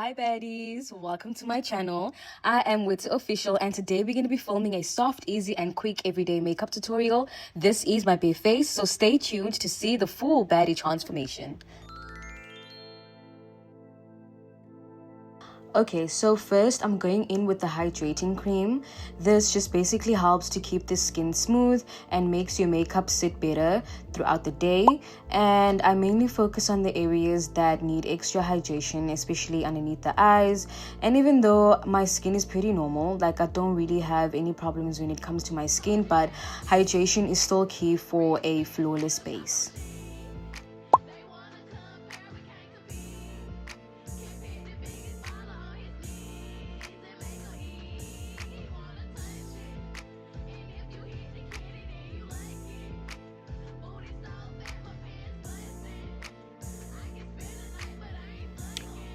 Hi baddies, welcome to my channel. I am Witty Official and today we're going to be filming a soft, easy and quick everyday makeup tutorial. This is my bare face, so stay tuned to see the full baddie transformation. Okay, so first I'm going in with the hydrating cream. This just basically helps to keep the skin smooth and makes your makeup sit better throughout the day. And I mainly focus on the areas that need extra hydration, especially underneath the eyes. And even though my skin is pretty normal, like I don't really have any problems when it comes to my skin, but hydration is still key for a flawless base.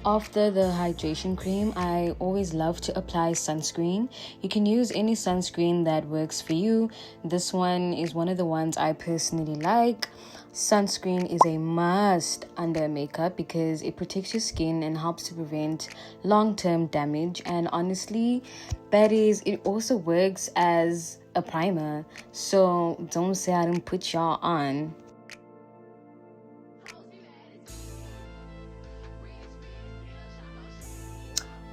After the hydration cream, I always love to apply sunscreen. You can use any sunscreen that works for you. This one is one of the ones I personally like. Sunscreen is a must under makeup because it protects your skin and helps to prevent long-term damage. And honestly, baddies, it also works as a primer. So don't say I didn't put y'all on.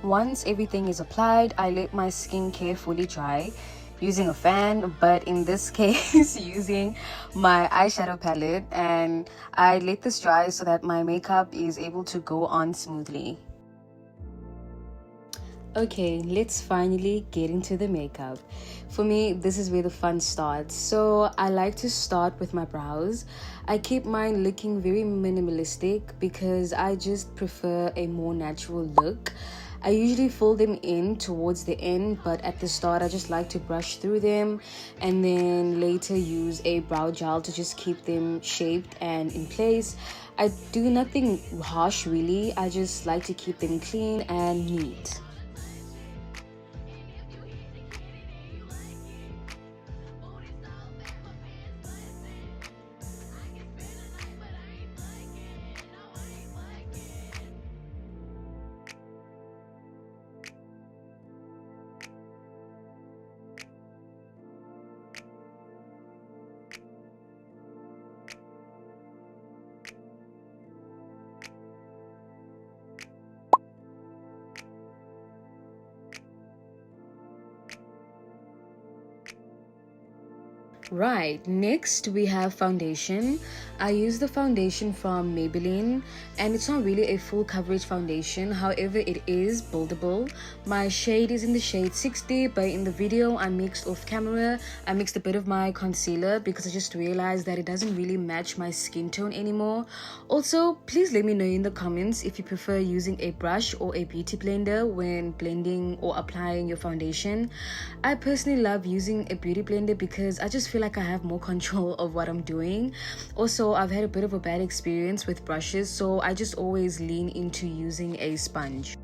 Once everything is applied, I let my skin carefully dry using a fan, but in this case using my eyeshadow palette, and I let this dry so that my makeup is able to go on smoothly. Okay, let's finally get into the makeup. For me, this is where the fun starts. So I like to start with my brows. I keep mine looking very minimalistic because I just prefer a more natural look. I usually fill them in towards the end, but at the start I just like to brush through them and then later use a brow gel to just keep them shaped and in place. I do nothing harsh really, I just like to keep them clean and neat. Right, next we have foundation. I use the foundation from Maybelline and it's not really a full coverage foundation, however it is buildable. My shade is in the shade 60, but in the video I mixed off camera, I mixed a bit of my concealer because I just realized that it doesn't really match my skin tone anymore. Also, please let me know in the comments if you prefer using a brush or a beauty blender when blending or applying your foundation. I personally love using a beauty blender because I just feel like I have more control of what I'm doing. Also, I've had a bit of a bad experience with brushes, so I just always lean into using a sponge.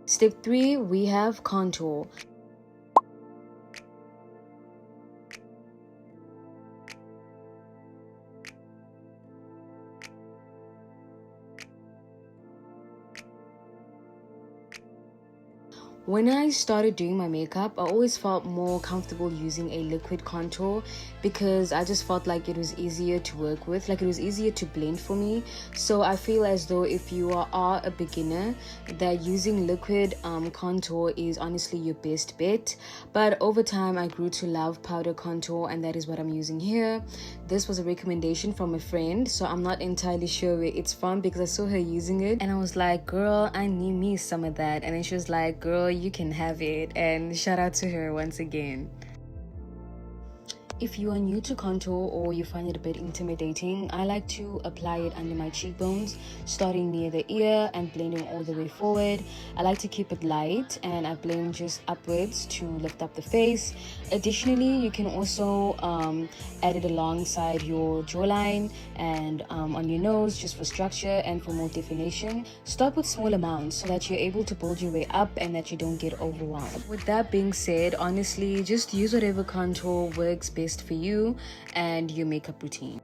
Step 3, we have contour. When I started doing my makeup, I always felt more comfortable using a liquid contour because I just felt like it was easier to work with, like it was easier to blend for me. So I feel as though if you are a beginner, that using liquid contour is honestly your best bet. But over time, I grew to love powder contour and that is what I'm using here. This was a recommendation from a friend, so I'm not entirely sure where it's from because I saw her using it and I was like, girl, I need me some of that. And then she was like, girl, you can have it. And shout out to her once again. If you are new to contour or you find it a bit intimidating, I like to apply it under my cheekbones, starting near the ear and blending all the way forward. I like to keep it light and I blend just upwards to lift up the face. Additionally, you can also add it alongside your jawline and on your nose, just for structure and for more definition. Start with small amounts so that you're able to build your way up and that you don't get overwhelmed. With that being said, honestly, just use whatever contour works best for you and your makeup routine.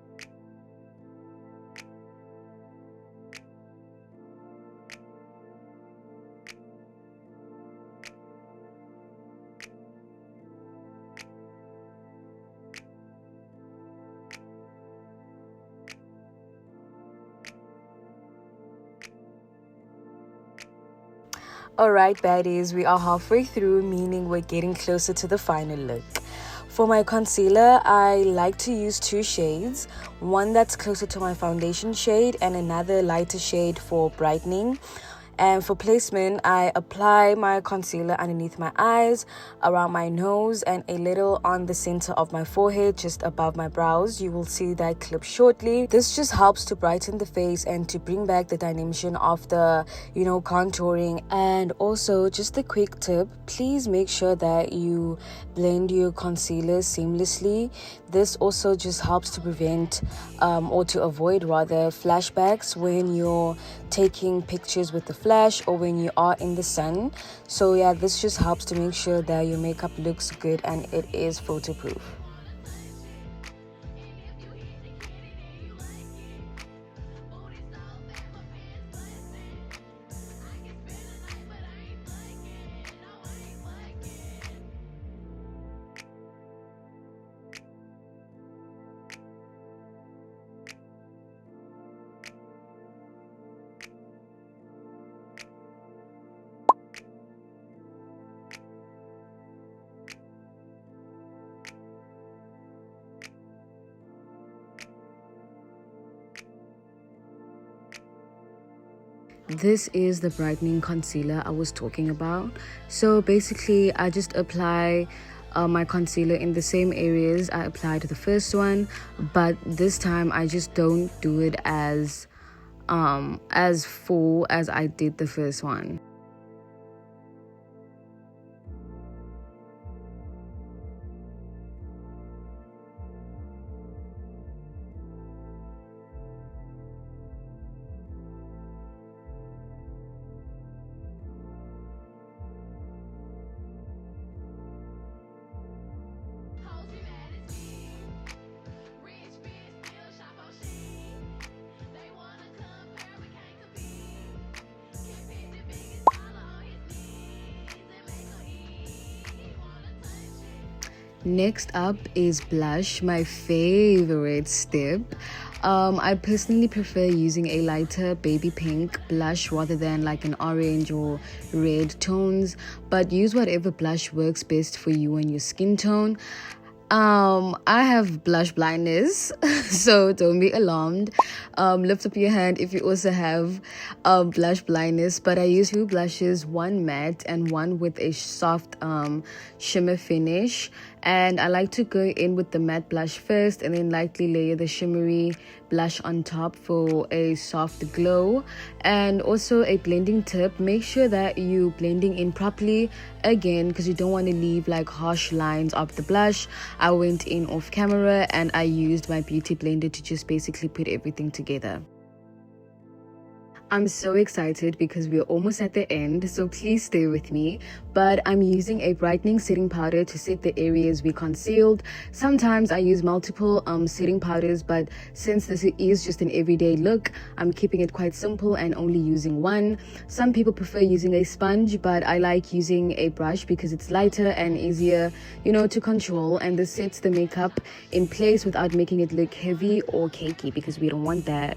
Alright baddies, we are halfway through, meaning we're getting closer to the final look. For my concealer, I like to use two shades, one that's closer to my foundation shade and another lighter shade for brightening. And for placement, I apply my concealer underneath my eyes, around my nose, and a little on the center of my forehead, just above my brows. You will see that clip shortly. This just helps to brighten the face and to bring back the dimension of the, contouring. And also, just a quick tip, please make sure that you blend your concealer seamlessly. This also just helps to prevent or to avoid rather flashbacks when you're taking pictures with the flash or when you are in the sun. So yeah, this just helps to make sure that your makeup looks good and it is photo proof. This is the brightening concealer I was talking about. So basically, I just apply my concealer in the same areas I applied to the first one, but this time I just don't do it as full as I did the first one. Next up is blush, my favorite step. I personally prefer using a lighter baby pink blush rather than like an orange or red tones, but use whatever blush works best for you and your skin tone. I have blush blindness, so don't be alarmed. Lift up your hand if you also have blush blindness, but I use two blushes, one matte and one with a soft shimmer finish. And I like to go in with the matte blush first and then lightly layer the shimmery blush on top for a soft glow. And also a blending tip, make sure that you blending in properly again, because you don't want to leave like harsh lines of the blush. I went in off camera and I used my beauty blender to just basically put everything together. I'm so excited because we're almost at the end, so please stay with me. But I'm using a brightening setting powder to set the areas we concealed. Sometimes I use multiple setting powders, but since this is just an everyday look, I'm keeping it quite simple and only using one. Some people prefer using a sponge, but I like using a brush because it's lighter and easier, to control, and this sets the makeup in place without making it look heavy or cakey, because we don't want that.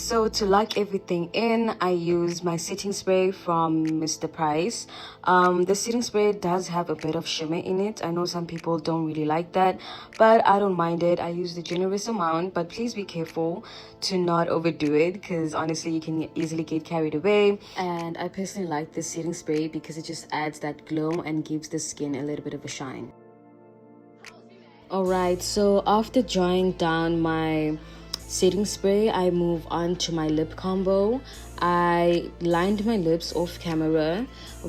So to lock everything in, I use my setting spray from Mr. Price. The setting spray does have a bit of shimmer in it. I know some people don't really like that, but I don't mind it. I use the generous amount, but please be careful to not overdo it, because honestly you can easily get carried away. And I personally like this setting spray because it just adds that glow and gives the skin a little bit of a shine. Alright, so after drying down my setting spray, I move on to my lip combo. I lined my lips off camera,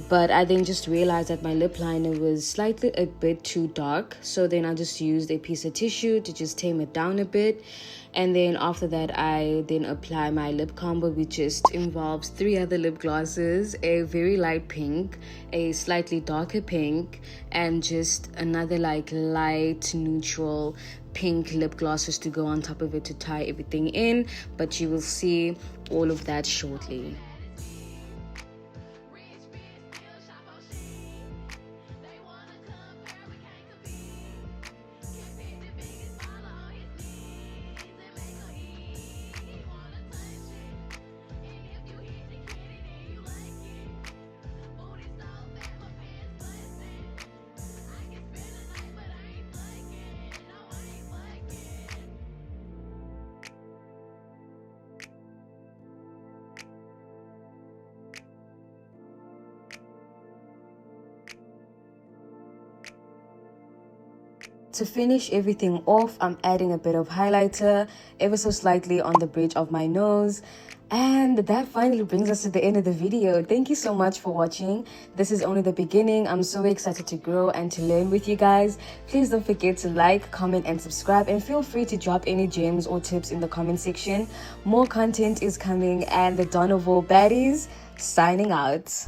but I then just realized that my lip liner was slightly a bit too dark, so then I just used a piece of tissue to just tame it down a bit. And then after that, I then apply my lip combo, which just involves 3 other lip glosses, a very light pink, a slightly darker pink, and just another like light neutral pink lip glosses to go on top of it to tie everything in. But you will see all of that shortly. To finish everything off, I'm adding a bit of highlighter ever so slightly on the bridge of my nose. And that finally brings us to the end of the video. Thank you so much for watching. This is only the beginning. I'm so excited to grow and to learn with you guys. Please don't forget to like, comment, and subscribe. And feel free to drop any gems or tips in the comment section. More content is coming, and the Donovo baddies signing out.